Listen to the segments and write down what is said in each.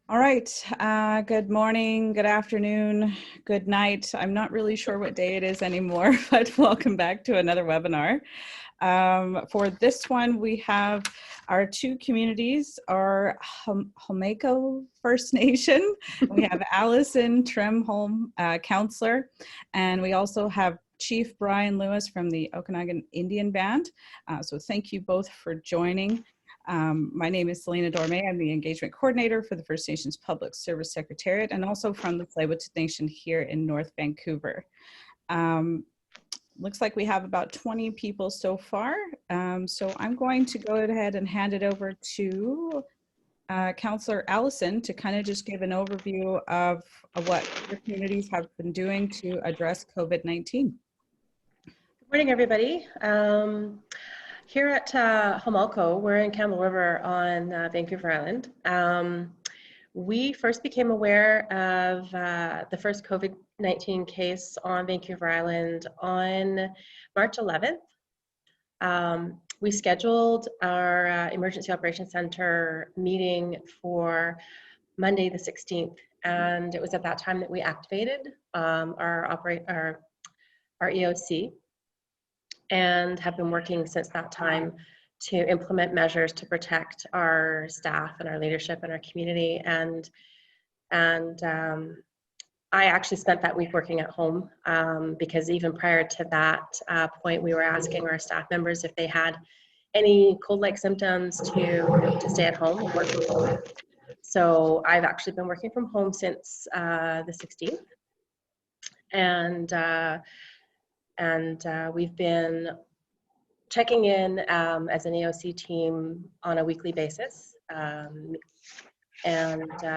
All right. Good morning, good afternoon, good night. I'm not really sure what day it is anymore, but welcome back to another webinar. For this one, we have our two communities, our Homalco First Nation. We have Alison Trenholm, Councillor, and we also have Chief Byron Louis from the Okanagan Indian Band. So thank you both for joining. My name is Selena Dorme. I'm the Engagement Coordinator for the First Nations Public Service Secretariat and also from the Tsleil-Waututh Nation here in North Vancouver. Looks like we have about 20 people so far. So I'm going to go ahead and hand it over to Councillor Alison to kind of just give an overview of what the communities have been doing to address COVID-19. Good morning, everybody. Here at Homalco, we're in Campbell River on Vancouver Island. We first became aware of the first COVID-19 case on Vancouver Island on March 11th. We scheduled our Emergency Operations Center meeting for Monday the 16th, and it was at that time that we activated our EOC, and have been working since that time to implement measures to protect our staff and our leadership and our community. And I actually spent that week working at home because even prior to that point, we were asking our staff members if they had any cold-like symptoms to stay at home and work from home. So I've actually been working from home since the 16th. And we've been checking in as an EOC team on a weekly basis and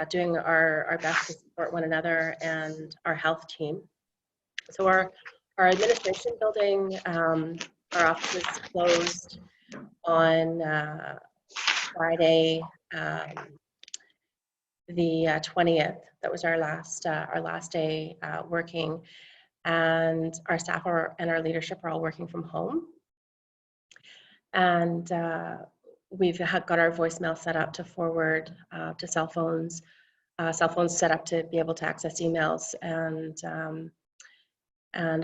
doing our best to support one another and our health team. So our administration building, our offices closed on Friday, the 20th. That was our last day working. And our staff and our leadership are all working from home. And we've got our voicemail set up to forward to cell phones set up to be able to access emails. And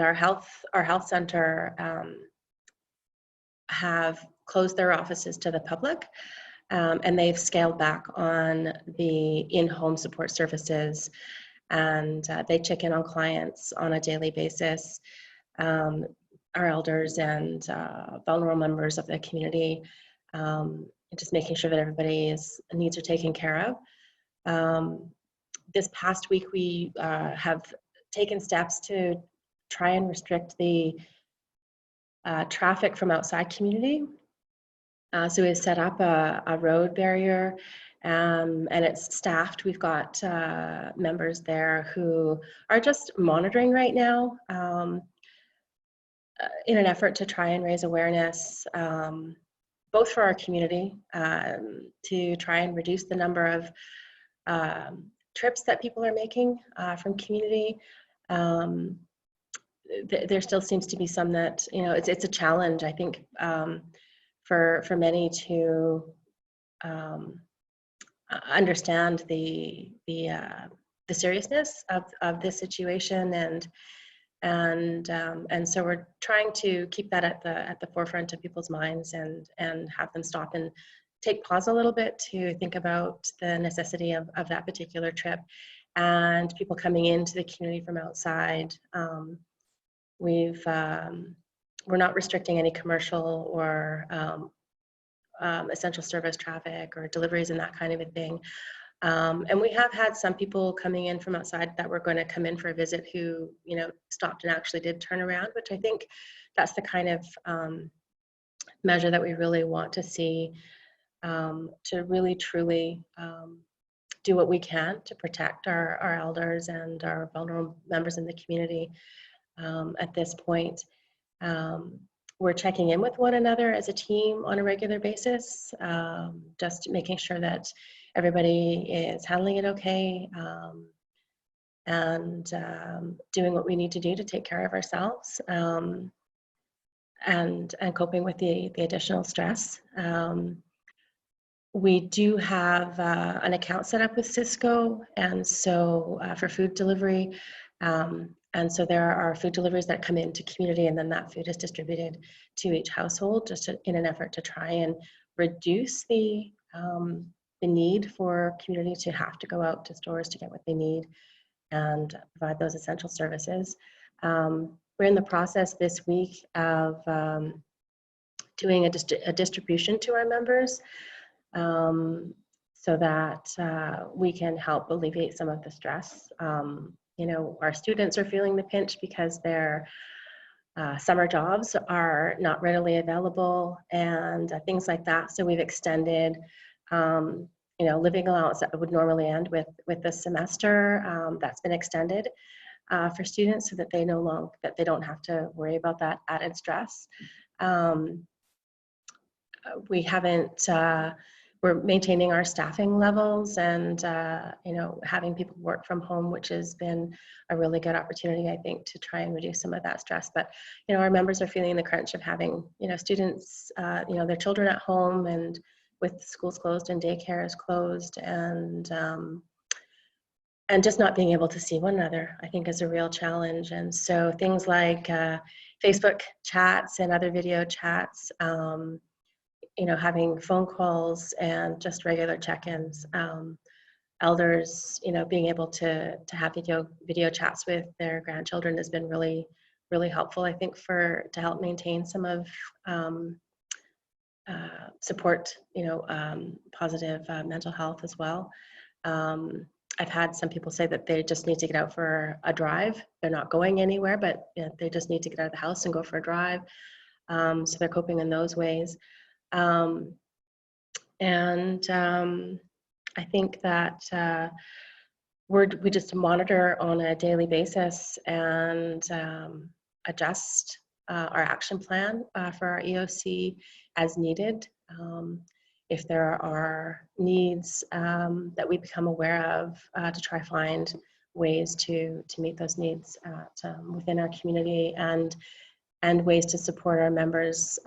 our health center have closed their offices to the public, and they've scaled back on the in-home support services. And they check in on clients on a daily basis, our elders and vulnerable members of the community, just making sure that everybody's needs are taken care of. This past week, we have taken steps to try and restrict the traffic from outside community. So we set up a road barrier, and it's staffed. We've got members there who are just monitoring right now in an effort to try and raise awareness, both for our community, to try and reduce the number of trips that people are making from community. There still seems to be some that, it's a challenge, I think, for many to understand the seriousness of this situation, and so we're trying to keep that at the forefront of people's minds and have them stop and take pause a little bit to think about the necessity of that particular trip, and people coming into the community from outside. We're not restricting any commercial or essential service traffic or deliveries and that kind of a thing. And we have had some people coming in from outside that were going to come in for a visit who, stopped and actually did turn around, which I think that's the kind of measure that we really want to see, to really truly do what we can to protect our elders and our vulnerable members in the community. At this point, we're checking in with one another as a team on a regular basis, just making sure that everybody is handling it okay, and doing what we need to do to take care of ourselves, and coping with the additional stress. we do have an account set up with Cisco, and so for food delivery. And so there are food deliveries that come into community, and then that food is distributed to each household, just in an effort to try and reduce the need for community to have to go out to stores to get what they need and provide those essential services. We're in the process this week of doing a distribution to our members, so that we can help alleviate some of the stress. You know, our students are feeling the pinch because their summer jobs are not readily available and things like that. So we've extended, you know, living allowance that would normally end with this semester. That's been extended for students so that they don't have to worry about that added stress. We haven't, we're maintaining our staffing levels and, you know, having people work from home, which has been a really good opportunity, I think, to try and reduce some of that stress. But, you know, our members are feeling the crunch of having, you know, students, you know, their children at home, and with schools closed and daycare is closed, and just not being able to see one another, I think, is a real challenge. And so things like Facebook chats and other video chats, you know, having phone calls and just regular check-ins. Elders, you know, being able to have video chats with their grandchildren has been really, really helpful, I think, to help maintain some of support, you know, positive mental health as well. I've had some people say that they just need to get out for a drive. They're not going anywhere, but you know, they just need to get out of the house and go for a drive. So they're coping in those ways. I think that we just monitor on a daily basis and adjust our action plan for our EOC as needed. If there are needs that we become aware of, to try find ways to meet those needs within our community, and ways to support our members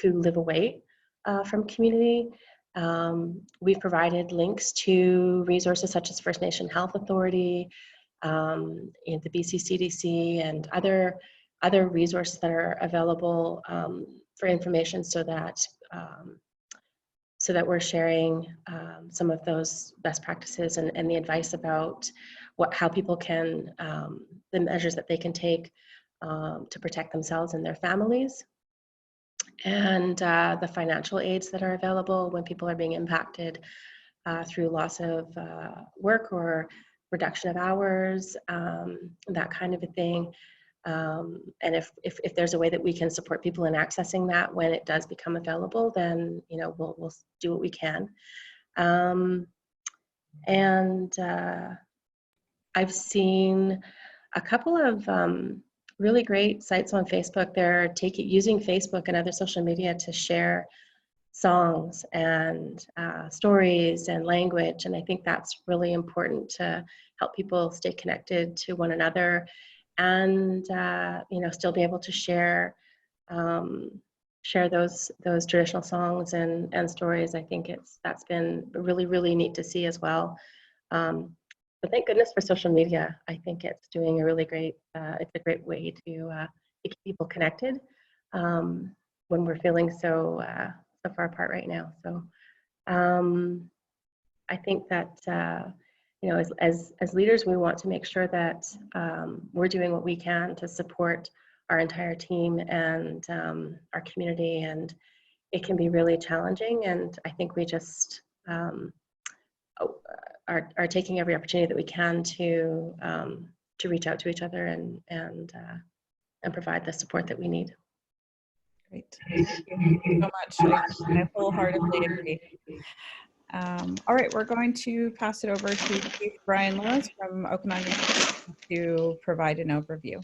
who live away from community. We've provided links to resources such as First Nation Health Authority, the BC CDC, and other resources that are available for information, so that we're sharing some of those best practices and the advice about how people can, the measures that they can take to protect themselves and their families, and the financial aids that are available when people are being impacted through loss of work or reduction of hours, that kind of a thing. And if there's a way that we can support people in accessing that when it does become available, then, you know, we'll do what we can. I've seen a couple of really great sites on Facebook. They're using Facebook and other social media to share songs and stories and language, and I think that's really important to help people stay connected to one another, and you know, still be able to share those traditional songs and stories. I think that's been really, really neat to see as well. But thank goodness for social media. I think it's doing a really great, it's a great way to keep people connected when we're feeling so far apart right now. So I think that, you know, as leaders, we want to make sure that we're doing what we can to support our entire team and our community, and it can be really challenging. And I think we just are taking every opportunity that we can to reach out to each other and provide the support that we need. Great. Thank you so much. I wholeheartedly agree. All right, we're going to pass it over to Chief Byron Louis from Okanagan to provide an overview.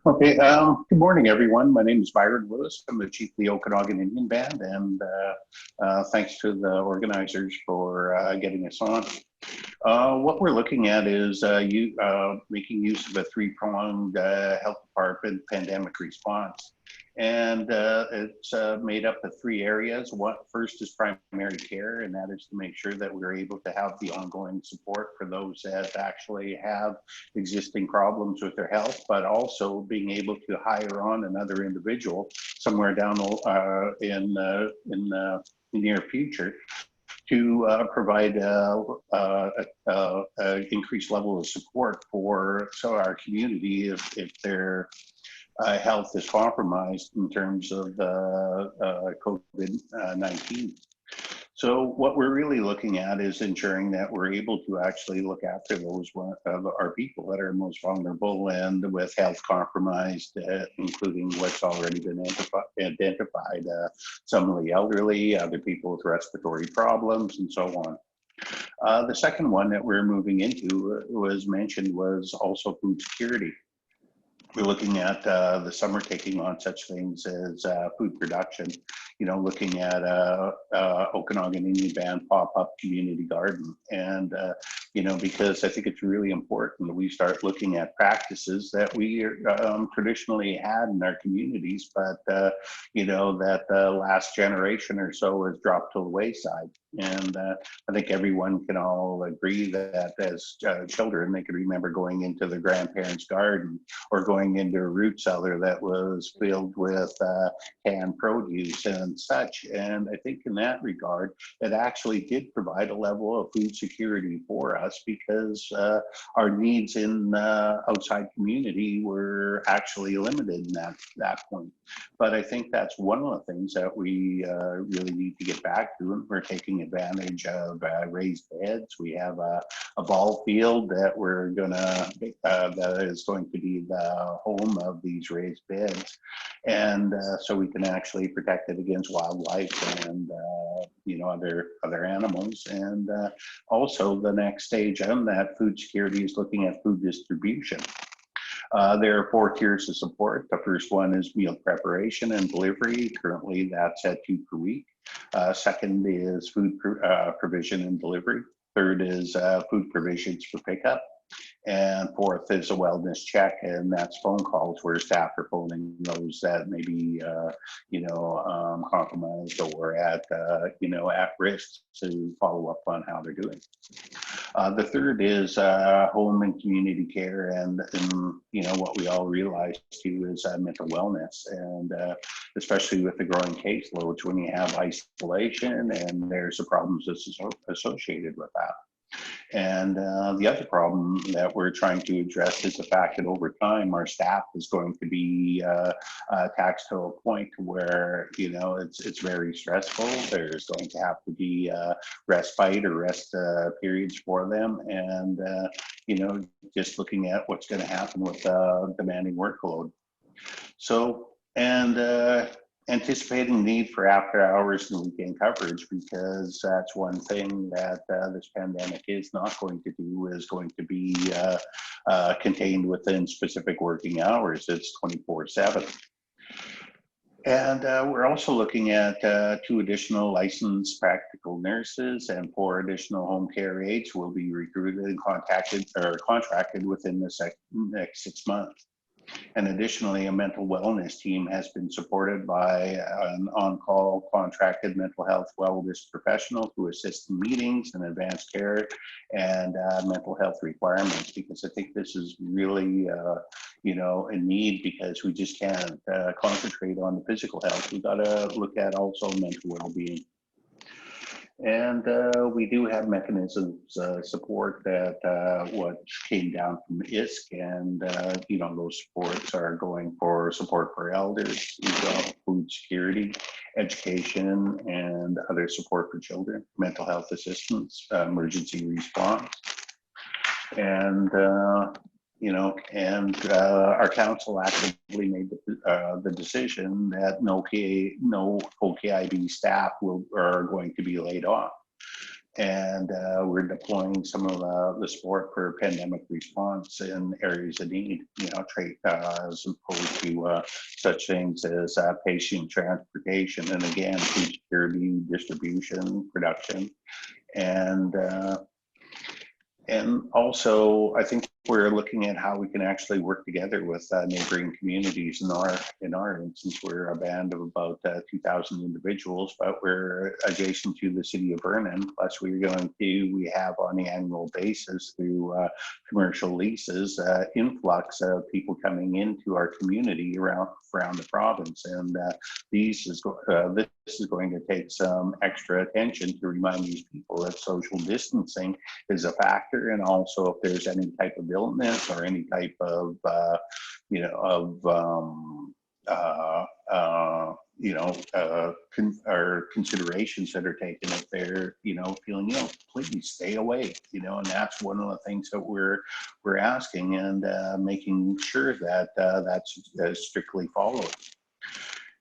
Okay, good morning, everyone. My name is Byron Louis. I'm the chief of the Okanagan Indian Band, and thanks to the organizers for getting us on. What we're looking at is making use of a three-pronged health department pandemic response. And it's made up of 3 areas. First is primary care, and that is to make sure that we're able to have the ongoing support for those that actually have existing problems with their health, but also being able to hire on another individual somewhere down in the near future to provide increased level of support for our community if their health is compromised in terms of COVID-19. So what we're really looking at is ensuring that we're able to actually look after those our people that are most vulnerable and with health compromised, including what's already been identified, some of the elderly, other people with respiratory problems, and so on. The second one that we're moving into was also food security. We're looking at the summer taking on such things as food production, looking at Okanagan Indian Band pop-up community garden. And, because I think it's really important that we start looking at practices that we traditionally had in our communities, but, that the last generation or so has dropped to the wayside. And I think everyone can all agree that as children, they can remember going into their grandparents' garden or going into a root cellar that was filled with canned produce and such. And I think in that regard, it actually did provide a level of food security for us because our needs in outside community were actually limited in that point. But I think that's one of the things that we really need to get back to, and we're taking advantage of raised beds. We have a ball field that we're gonna that is going to be the home of these raised beds, and so we can actually protect it against wildlife and other animals. And also the next stage on that food security is looking at food distribution. There are 4 tiers of support. The first one is meal preparation and delivery. Currently, that's at 2 per week. Second is food provision and delivery. Third is food provisions for pickup. And fourth is a wellness check, and that's phone calls where staff are phoning those that may be, compromised or at risk to follow up on how they're doing. The third is home and community care, and what we all realize too is mental wellness, and especially with the growing caseloads when you have isolation and there's the problems associated with that. And the other problem that we're trying to address is the fact that over time our staff is going to be taxed to a point where it's very stressful. There's going to have to be respite or rest periods for them, and just looking at what's going to happen with demanding workload. So anticipating need for after hours and weekend coverage, because that's one thing that this pandemic is not going to do, is going to be contained within specific working hours. It's 24/7. And we're also looking at 2 additional licensed practical nurses, and 4 additional home care aides will be recruited and contracted within the next 6 months. And additionally, a mental wellness team has been supported by an on-call contracted mental health wellness professional to assist in meetings and advanced care and mental health requirements, because I think this is really, a need, because we just can't concentrate on the physical health. We've got to look at also mental well-being. And we do have mechanisms support that what came down from ISC, and those supports are going for support for elders, food security, education, and other support for children, mental health assistance, emergency response, and our council actively made the decision that no OKIB staff are going to be laid off. And we're deploying some of the support for pandemic response in areas of need, as opposed to such things as patient transportation, and again, food security, distribution, production, and also I think we're looking at how we can actually work together with neighboring communities. In our instance, we're a band of about 2,000 individuals, but we're adjacent to the city of Vernon. Plus, we have on the annual basis through commercial leases influx of people coming into our community around the province, and this is going to take some extra attention to remind these people that social distancing is a factor, and also if there's any type of illness or any type of or considerations that are taken if they're feeling ill, please stay away. And that's one of the things that we're asking, and making sure that that's strictly followed.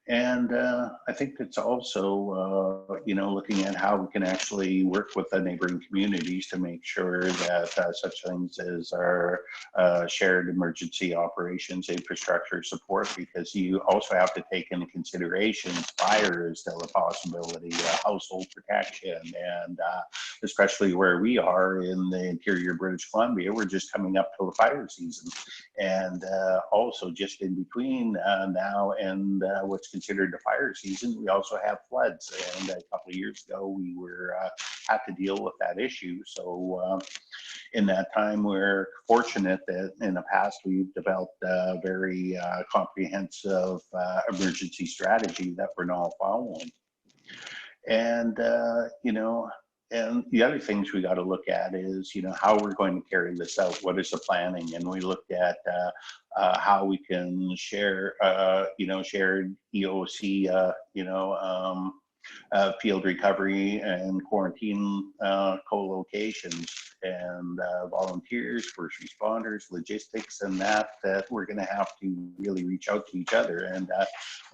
And I think it's also, looking at how we can actually work with the neighboring communities to make sure that such things as our shared emergency operations infrastructure support, because you also have to take into consideration fire is still a possibility, household protection, and especially where we are in the interior British Columbia, we're just coming up to the fire season. And also just in between now and what's considered the fire season, we also have floods. And a couple of years ago, we had to deal with that issue. So in that time, we're fortunate that in the past, we've developed a very comprehensive emergency strategy that we're now following. And, and the other things we got to look at is, how we're going to carry this out. What is the planning? And we looked at how we can share, shared EOC, field recovery and quarantine co-locations, and volunteers, first responders, logistics, and that we're going to have to really reach out to each other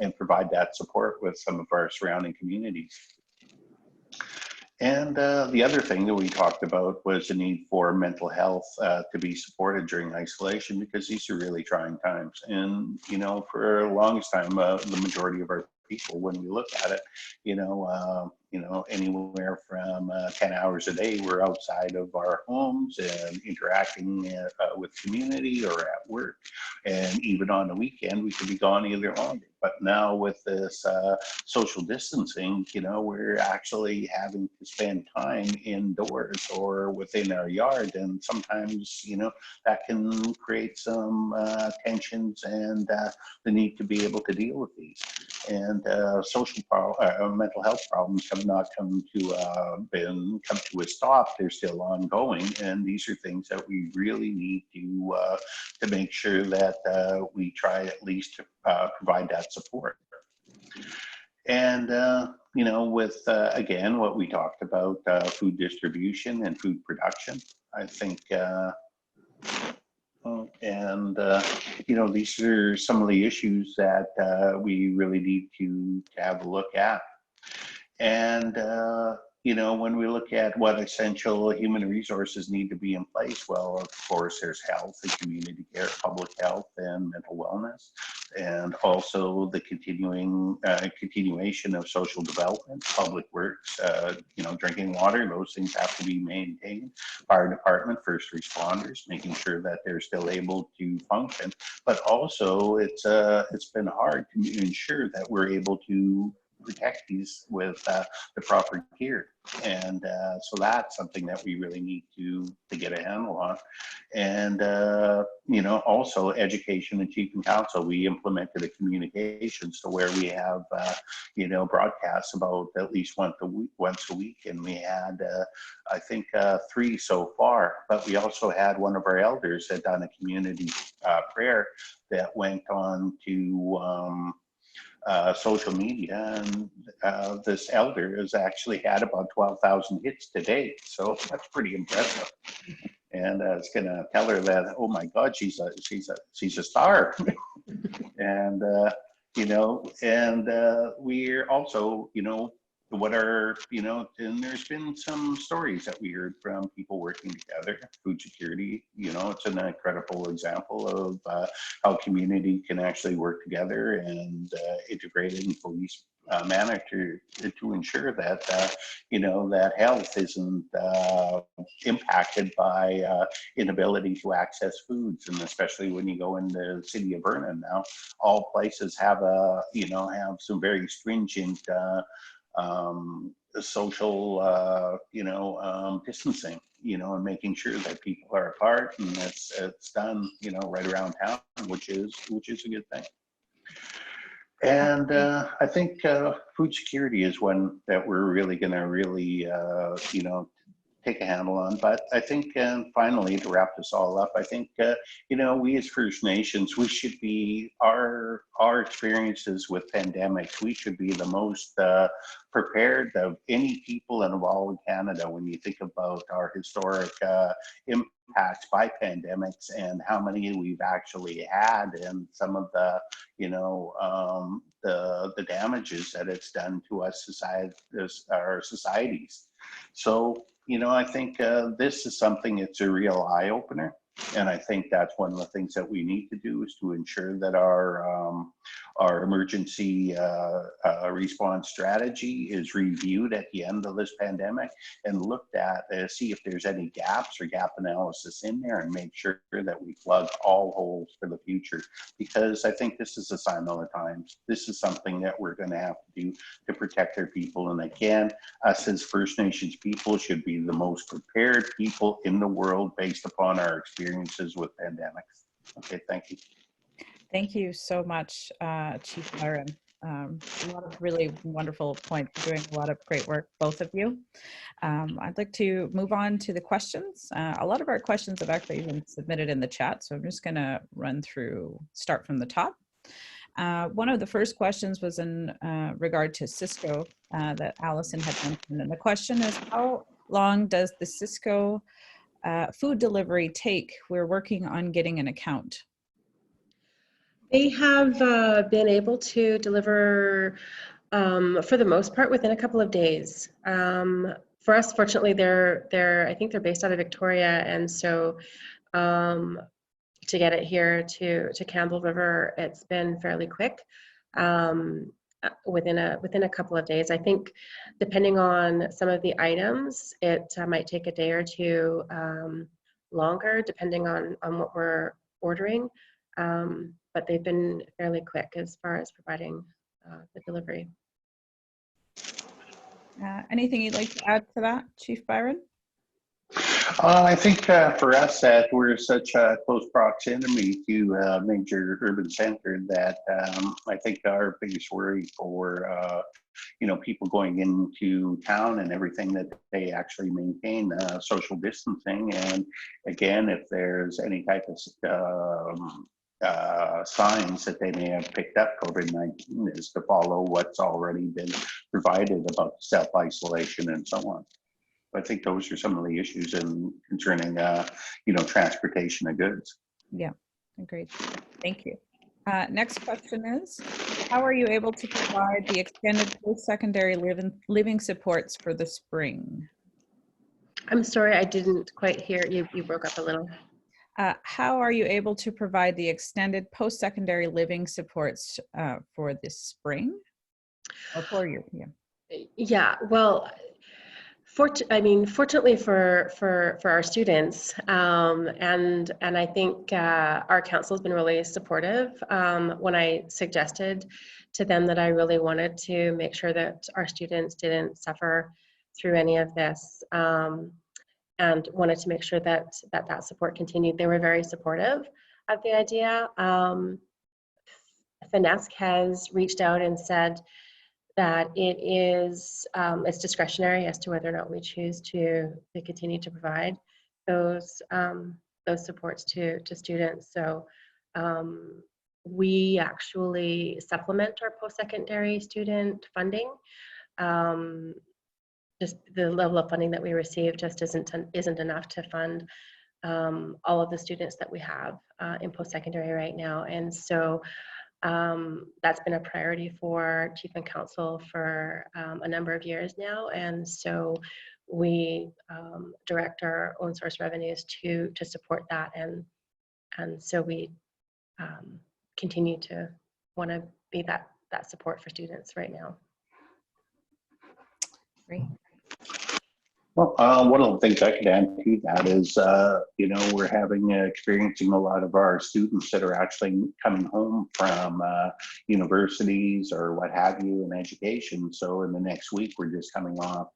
and provide that support with some of our surrounding communities. And the other thing that we talked about was the need for mental health to be supported during isolation, because these are really trying times. And, for the longest time, the majority of our people, when we look at it, anywhere from 10 hours a day, we're outside of our homes and interacting with community or at work. And even on the weekend, we could be gone either longer. But now with this social distancing, we're actually having to spend time indoors or within our yard. And sometimes, that can create some tensions and the need to be able to deal with these. And mental health problems have not come to a stop. They're still ongoing. And these are things that we really need to make sure that we try at least to provide that support. And, with, again, what we talked about, food distribution and food production, I think, these are some of the issues that we really need to have a look at. And, when we look at what essential human resources need to be in place, well, of course, there's health and community care, public health and mental wellness, and also the continuation of social development, public works, drinking water, those things have to be maintained. Fire department, first responders, making sure that they're still able to function. But also, it's been hard to ensure that we're able to protect these with the proper gear. And so that's something that we really need to get a handle on. And, also education and chief and council, we implemented a communications to where we have, broadcasts about at least once a week. And we had, I think, 3 so far, but we also had one of our elders had done a community prayer that went on to social media, and this elder has actually had about 12,000 hits to date, so that's pretty impressive. And I was gonna tell her that, oh my God, she's a star. And we're also, and there's been some stories that we heard from people working together. Food security, it's an incredible example of how community can actually work together and integrate in police manner to ensure that that health isn't impacted by inability to access foods, and especially when you go into the city of Vernon now, all places have have some very stringent social distancing, and making sure that people are apart, and it's done right around town, which is a good thing. And I think food security is one that we're really going to take a handle on. But I think, finally, to wrap this all up, I think, we as First Nations, we should be, our experiences with pandemics, we should be the most prepared of any people in all of Canada when you think about our historic impacts by pandemics and how many we've actually had, and some of the, the damages that it's done to us, our societies. So, I think this is something, it's a real eye opener. And I think that's one of the things that we need to do, is to ensure that our emergency response strategy is reviewed at the end of this pandemic and looked at, see if there's any gaps or gap analysis in there, and make sure that we plug all holes for the future. Because I think this is a sign of the times. This is something that we're going to have to do to protect our people. And again, us as First Nations people should be the most prepared people in the world based upon our experiences with pandemics. Okay, thank you. Thank you so much, Chief Byron. A lot of really wonderful points. You're doing a lot of great work, both of you. I'd like to move on to the questions. A lot of our questions have actually been submitted in the chat, so I'm just going to start from the top. One of the first questions was in regard to Cisco that Alison had mentioned, and the question is, how long does the Cisco food delivery take? We're working on getting an account. They have been able to deliver, for the most part, within a couple of days. For us, fortunately, I think they're based out of Victoria, and so to get it here to Campbell River, it's been fairly quick. Within a couple of days. I think, depending on some of the items, it might take a day or two longer, depending on what we're ordering. But they've been fairly quick as far as providing the delivery. Anything you'd like to add to that, Chief Byron? I think for us, that we're such a close proximity to a major urban center, that I think our biggest worry for people going into town and everything, that they actually maintain social distancing. And again, if there's any type of signs that they may have picked up COVID-19, is to follow what's already been provided about self-isolation and so on. I think those are some of the issues concerning, transportation of goods. Yeah, agreed. Thank you. Next question is, how are you able to provide the extended post-secondary living supports for the spring? I'm sorry, I didn't quite hear you. You broke up a little. How are you able to provide the extended post-secondary living supports for this spring? Or for you? Yeah, well, fortunately for our students, and I think our council has been really supportive. When I suggested to them that I really wanted to make sure that our students didn't suffer through any of this, and wanted to make sure that support continued, they were very supportive of the idea. FNPSS has reached out and said that it is it's discretionary as to whether or not we choose to continue to provide those supports to students. So we actually supplement our post-secondary student funding. Just the level of funding that we receive just isn't enough to fund all of the students that we have in post-secondary right now. And so that's been a priority for Chief and Council for a number of years now. And so we direct our own source revenues to support that. And so we continue to want to be that support for students right now. Great. Well, one of the things I could add to that is, you know, we're experiencing a lot of our students that are actually coming home from universities or what have you in education. So in the next week, we're just coming off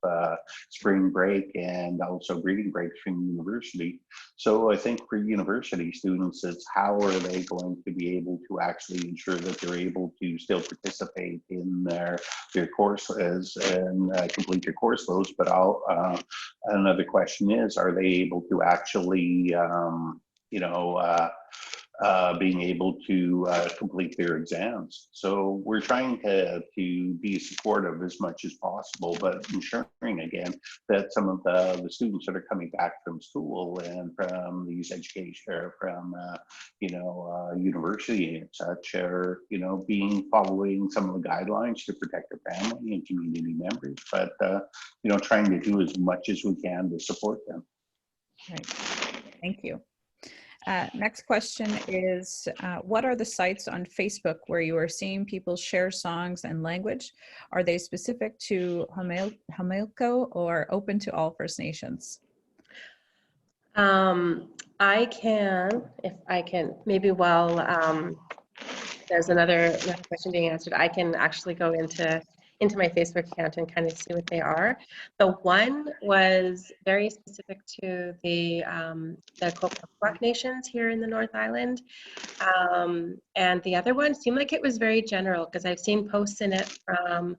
spring break and also reading breaks from university. So I think for university students, it's how are they going to be able to actually ensure that they're able to still participate in their courses and complete their course loads, but another question is, are they able to actually, you know, being able to complete their exams? So we're trying to be supportive as much as possible, but ensuring again that some of the students that are coming back from school and from these education or from you know, university and such are, you know, following some of the guidelines to protect their family and community members, but you know, trying to do as much as we can to support them. Right. Thank you. Next question is, what are the sites on Facebook where you are seeing people share songs and language? Are they specific to Homalco or open to all First Nations? I can, if I can, maybe while there's another question being answered, I can actually go into my Facebook account and kind of see what they are. The one was very specific to the Okanagan Nations here in the North Island. And the other one seemed like it was very general because I've seen posts in it from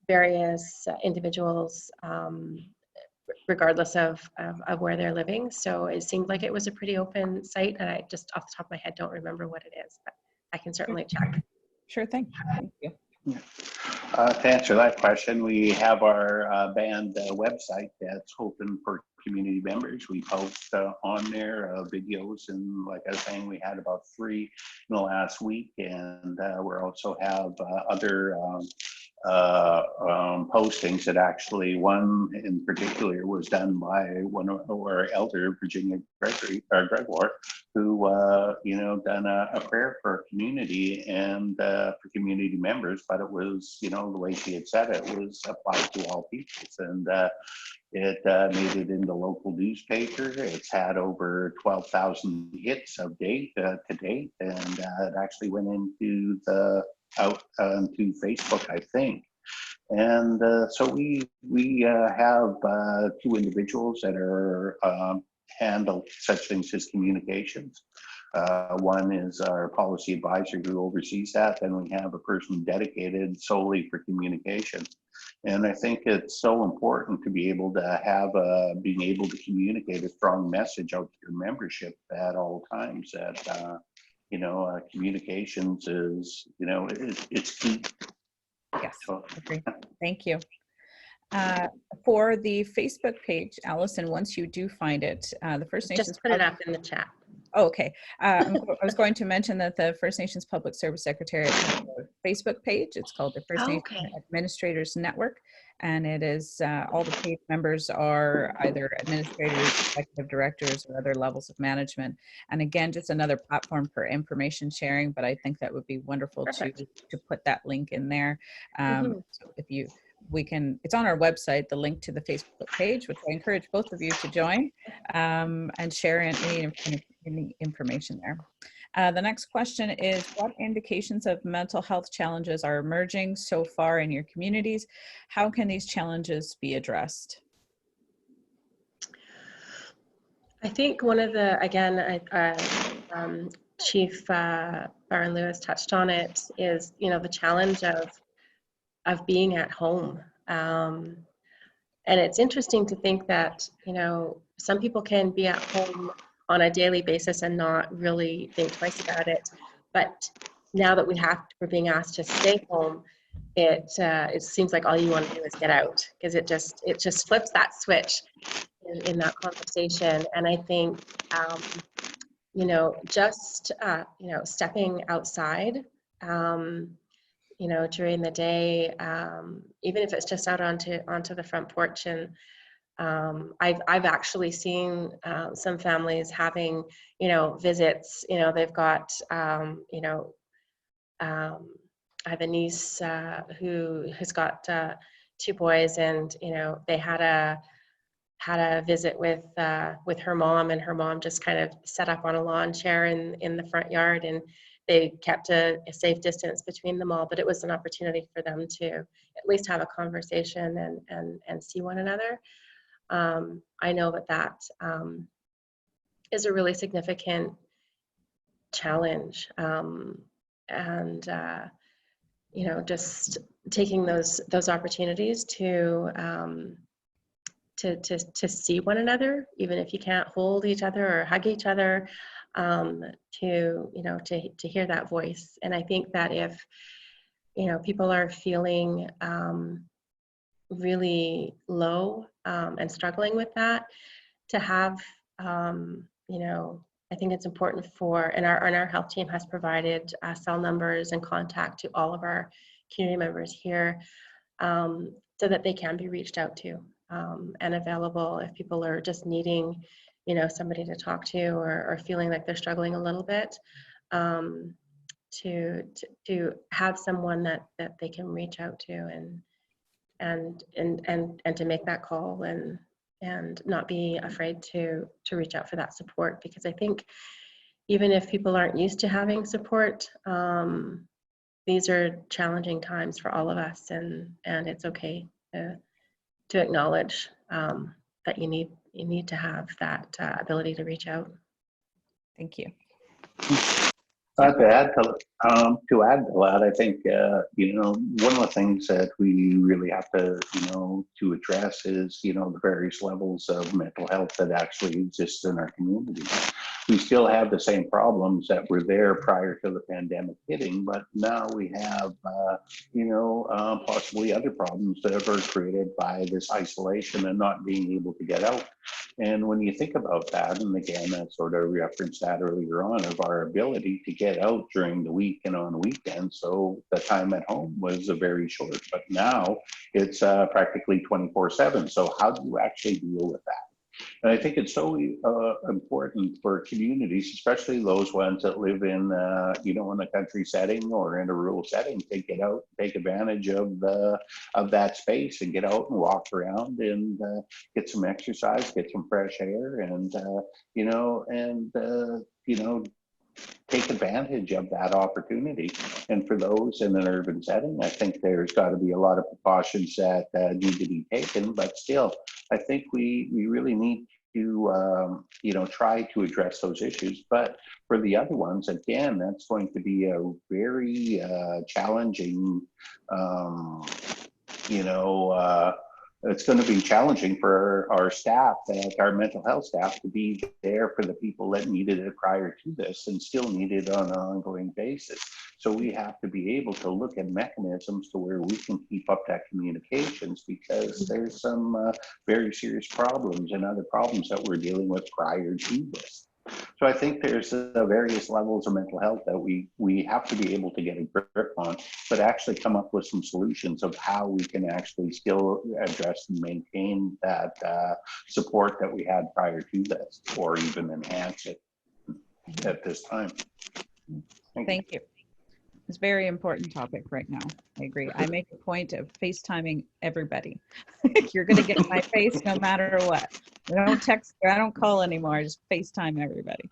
various individuals, regardless of where they're living. So it seemed like it was a pretty open site, and I just off the top of my head don't remember what it is, but I can certainly check. Sure thing. Thank you. To answer that question, we have our band website that's open for community members. We post on there videos, and like I was saying, we had about 3 in the last week, and we also have other postings that actually, one in particular was done by one of our elder, Virginia Gregoire, who you know, done a prayer for our community and for community members, but it was, you know, the way she had said it was applied to all peoples, and it made it into local newspaper. It's had over 12,000 hits to date, and it actually went into onto Facebook, I think. And so we have 2 individuals that are handle such things as communications. One is our policy advisor who oversees that, and we have a person dedicated solely for communication. And I think it's so important to be able to have being able to communicate a strong message out to your membership at all times. That you know, communications is, you know, it's key. Yes, agree. Thank you. For the Facebook page, Alison, once you do find it, the First Nations. Just put it up in the chat. Oh, okay. I was going to mention that the First Nations Public Service Secretariat has a Facebook page. It's called the First Nation Administrators Network, and it is all the page members are either administrators, executive directors, or other levels of management. And again, just another platform for information sharing. But I think that would be wonderful to put that link in there. So if you. It's on our website, the link to the Facebook page, which I encourage both of you to join and share any information there. The next question is, what indications of mental health challenges are emerging so far in your communities? How can these challenges be addressed? I think one of the, again, Chief Byron Louis touched on it, is, you know, the challenge of being at home. And it's interesting to think that, you know, some people can be at home on a daily basis and not really think twice about it. But now that we're being asked to stay home, it seems like all you want to do is get out, because it just flips that switch in that conversation. And I think, you know, just, you know, stepping outside, you know, during the day, even if it's just out onto the front porch. And I've actually seen some families having, you know, visits. You know, they've got, you know, I have a niece who has got, two boys, and they had a visit with her mom, and her mom just kind of set up on a lawn chair in the front yard, and they kept a safe distance between them all. But it was an opportunity for them to at least have a conversation and see one another. I know that is a really significant challenge, and just taking those opportunities to see one another, even if you can't hold each other or hug each other, to hear that voice. And I think that if people are feeling really low and struggling with that, to have I think it's important and our health team has provided cell numbers and contact to all of our community members here, so that they can be reached out to and available if people are just needing somebody to talk to, or feeling like they're struggling a little bit, to have someone that they can reach out to and to make that call, and not be afraid to reach out for that support. Because I think even if people aren't used to having support, these are challenging times for all of us, and it's okay to acknowledge that you need to have that ability to reach out. Thank you. To add to that, I think one of the things that we really have to to address is the various levels of mental health that actually exist in our community. We still have the same problems that were there prior to the pandemic hitting, but now we have possibly other problems that are created by this isolation and not being able to get out. And when you think about that, and again, I sort of referenced that earlier on, of our ability to get out during the week and on weekends, so the time at home was very short, but now it's practically 24/7. So how do you actually deal with that? And I think it's so important for communities, especially those ones that live in, in a country setting or in a rural setting, to get out, take advantage of that space and get out and walk around and get some exercise, get some fresh air, and take advantage of that opportunity. And for those in an urban setting, I think there's got to be a lot of precautions that need to be taken. But still, I think we really need to try to address those issues. But for the other ones, again, that's going to be a very challenging it's going to be challenging for our staff, our mental health staff, to be there for the people that needed it prior to this and still need it on an ongoing basis. So we have to be able to look at mechanisms to where we can keep up that communications, because there's some very serious problems and other problems that we're dealing with prior to this. So I think there's various levels of mental health that we have to be able to get a grip on, but actually come up with some solutions of how we can actually still address and maintain that support that we had prior to this, or even enhance it at this time. Thank you. It's a very important topic right now. I agree. I make a point of FaceTiming everybody. You're going to get my face no matter what. I don't text, I don't call anymore. I just FaceTime everybody.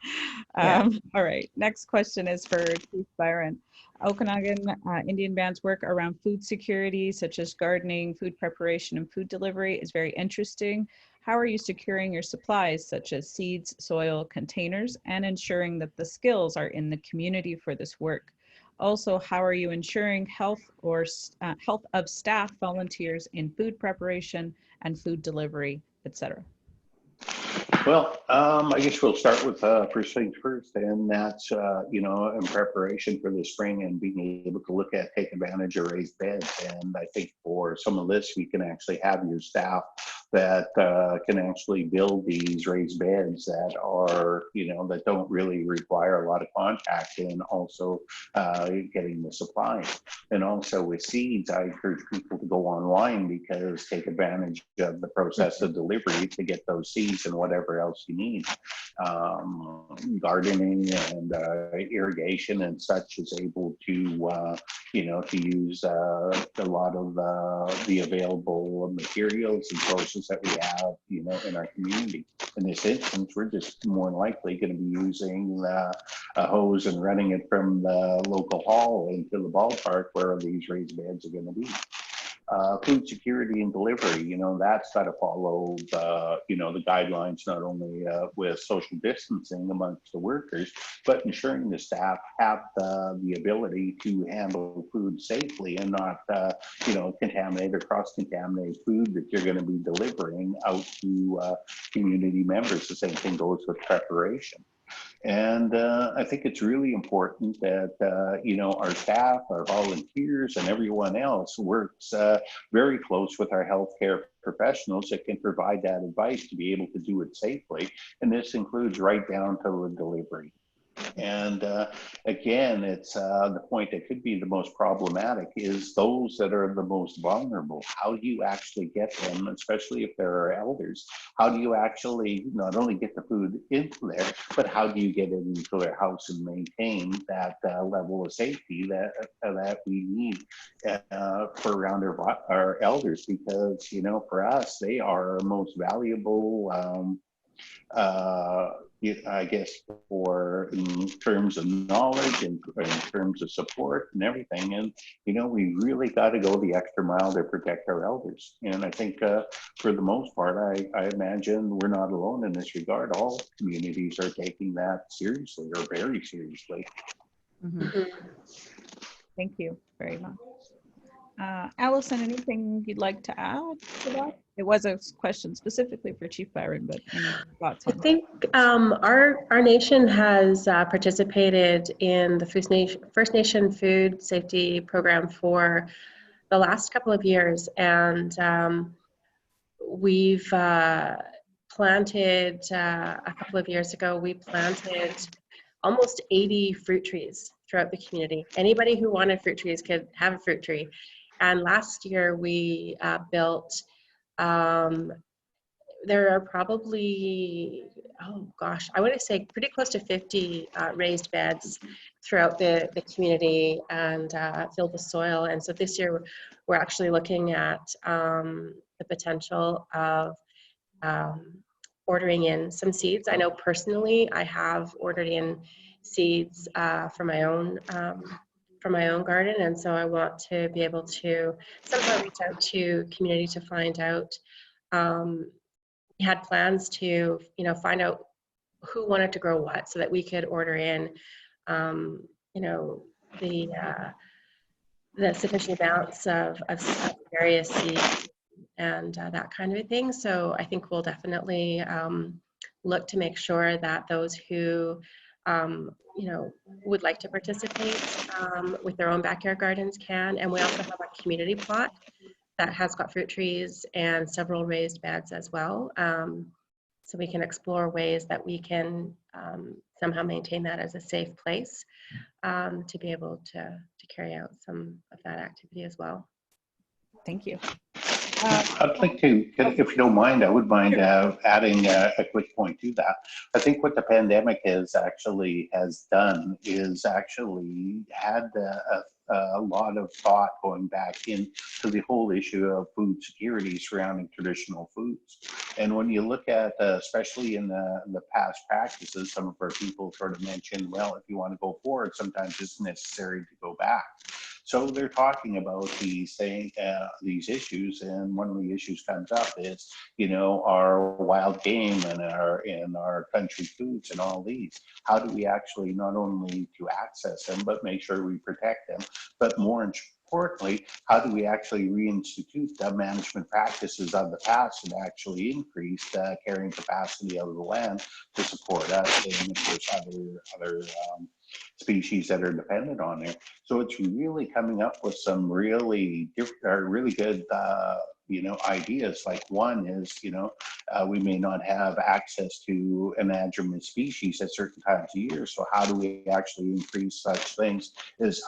All right. Next question is for Chief Byron. Okanagan Indian Band's work around food security, such as gardening, food preparation, and food delivery, is very interesting. How are you securing your supplies, such as seeds, soil, containers, and ensuring that the skills are in the community for this work? Also, how are you ensuring health of staff, volunteers in food preparation and food delivery, etc.? Well, I guess we'll start with first things first, and that's, in preparation for the spring and being able to look at, take advantage of raised beds. And I think for some of this, we can actually have your staff that can actually build these raised beds that are, that don't really require a lot of contact, and also getting the supply. And also with seeds, I encourage people to go online, because take advantage of the process of delivery to get those seeds and whatever else you need. Gardening and irrigation and such is able to, to use a lot of the available materials and sources that we have, in our community. In this instance, we're just more likely going to be using a hose and running it from the local hall into the ballpark where these raised beds are going to be. Food security and delivery, that's got to follow the guidelines, not only with social distancing amongst the workers, but ensuring the staff have the ability to handle food safely and not, contaminate or cross-contaminate food that you're going to be delivering out to community members. The same thing goes with preparation. And I think it's really important that, our staff, our volunteers, and everyone else works very close with our healthcare professionals that can provide that advice to be able to do it safely. And this includes right down to the delivery. And again, it's the point that could be the most problematic is those that are the most vulnerable. How do you actually get them, especially if there are elders? How do you actually not only get the food into there, but how do you get it into their house and maintain that level of safety that we need for around our elders? Because, for us, they are our most valuable I guess in terms of knowledge and in terms of support and everything. And, we really got to go the extra mile to protect our elders. And I think for the most part, I imagine we're not alone in this regard. All communities are taking that seriously, or very seriously. Mm-hmm. Thank you very much. Alison, anything you'd like to add to that? It was a question specifically for Chief Byron, but any thoughts on I think our nation has participated in the First Nation food safety program for the last couple of years, and we've planted, a couple of years ago, we planted almost 80 fruit trees throughout the community. Anybody who wanted fruit trees could have a fruit tree. And last year we built, there are probably, I want to say pretty close to 50 raised beds throughout the community, and filled with soil. And so this year we're actually looking at the potential of ordering in some seeds. I know personally I have ordered in seeds for my own garden, and so I want to be able to somehow reach out to community to find out. We had plans to find out who wanted to grow what, so that we could order in the sufficient amounts of various seeds and that kind of thing. So I think we'll definitely look to make sure that those who would like to participate with their own backyard gardens can. And we also have a community plot that has got fruit trees and several raised beds as well. So we can explore ways that we can somehow maintain that as a safe place to be able to carry out some of that activity as well. Thank you. I'd like to, if you don't mind, I would mind adding a quick point to that. I think what the pandemic has done is actually had a lot of thought going back into the whole issue of food security surrounding traditional foods. And when you look at, especially in the past practices, some of our people sort of mentioned, well, if you want to go forward, sometimes it's necessary to go back. So they're talking about these issues, and one of the issues comes up is, our wild game and our country foods and all these. How do we actually not only to access them, but make sure we protect them, but more importantly, how do we actually reinstitute the management practices of the past and actually increase the carrying capacity of the land to support us and, of course, other species that are dependent on it. So it's really coming up with some really good, ideas. Like one is, we may not have access to anadromous species at certain times of year. So how do we actually increase such things as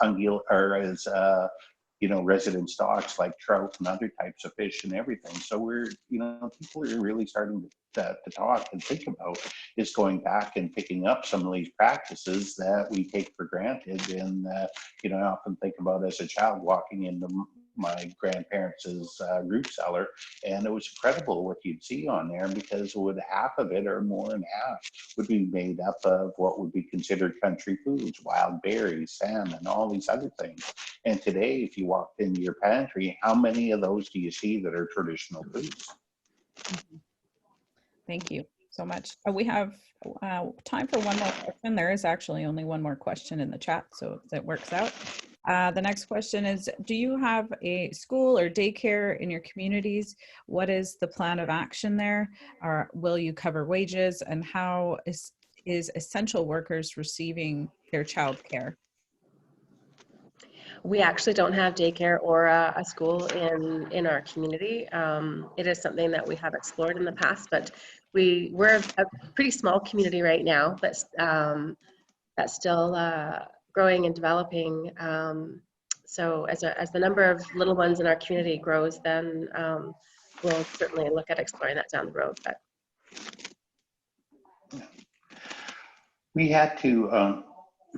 resident stocks like trout and other types of fish and everything. So we're, people are really starting to talk and think about is going back and picking up some of these practices that we take for granted. And, I often think about as a child walking into my grandparents' root cellar, and it was incredible what you'd see on there, because with half of it or more than half would be made up of what would be considered country foods, wild berries, salmon, all these other things. And today, if you walked into your pantry, how many of those do you see that are traditional foods? Thank you so much. We have time for one more question. There is actually only one more question in the chat, so that works out. The next question is, do you have a school or daycare in your communities? What is the plan of action there? Or will you cover wages? And how is essential workers receiving their child care? We actually don't have daycare or a school in our community. It is something that we have explored in the past, but we're a pretty small community right now, but that's still growing and developing. So as the number of little ones in our community grows, then we'll certainly look at exploring that down the road. But we had to,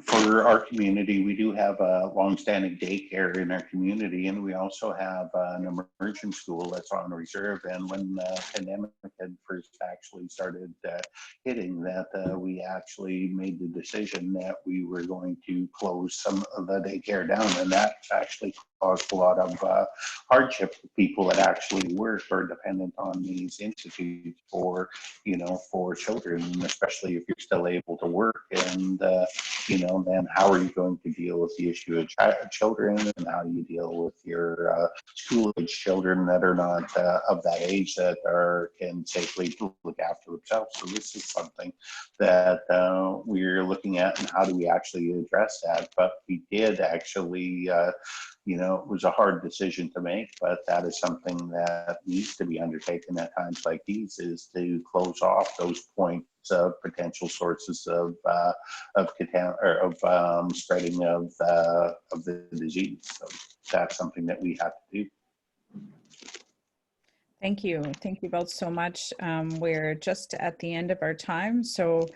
for our community, we do have a long-standing daycare in our community, and we also have an immersion school that's on reserve. And when the pandemic had first actually started hitting, that we actually made the decision that we were going to close some of the daycare down, and that actually caused a lot of hardship to people that actually work or dependent on these institutes for, for children, especially if you're still able to work. And then how are you going to deal with the issue of children, and how do you deal with your school-age children that are not of that age that can safely look after themselves? So this is something that we're looking at, and how do we actually address that? But we did actually, it was a hard decision to make, but that is something that needs to be undertaken at times like these, is to close off those points of potential sources of spreading of the disease. So that's something that we have to do. Thank you. Thank you both so much. We're just at the end of our time. So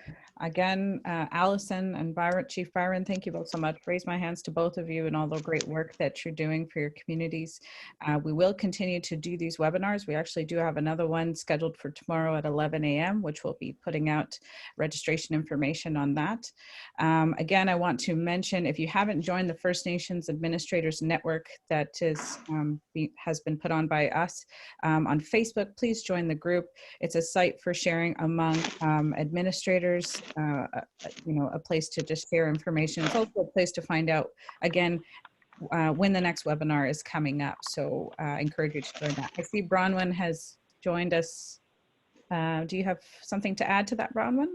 again, Alison and Chief Byron, thank you both so much. Raise my hands to both of you and all the great work that you're doing for your communities. We will continue to do these webinars. We actually do have another one scheduled for tomorrow at 11 a.m., which we'll be putting out registration information on that. Again, I want to mention, if you haven't joined the First Nations Administrators Network that has been put on by us on Facebook, please join the group. It's a site for sharing among administrators, a place to just share information. It's also a place to find out, again, when the next webinar is coming up. So I encourage you to join that. I see Bronwyn has joined us. Do you have something to add to that, Bronwyn?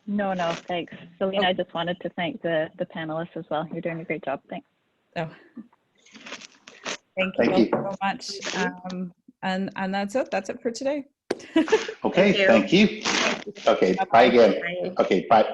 No, thanks. Selena, I just wanted to thank the panelists as well. You're doing a great job. Thanks. Oh. Thank you so much. And that's it. That's it for today. Okay, thank you. Okay, bye again. Okay, bye.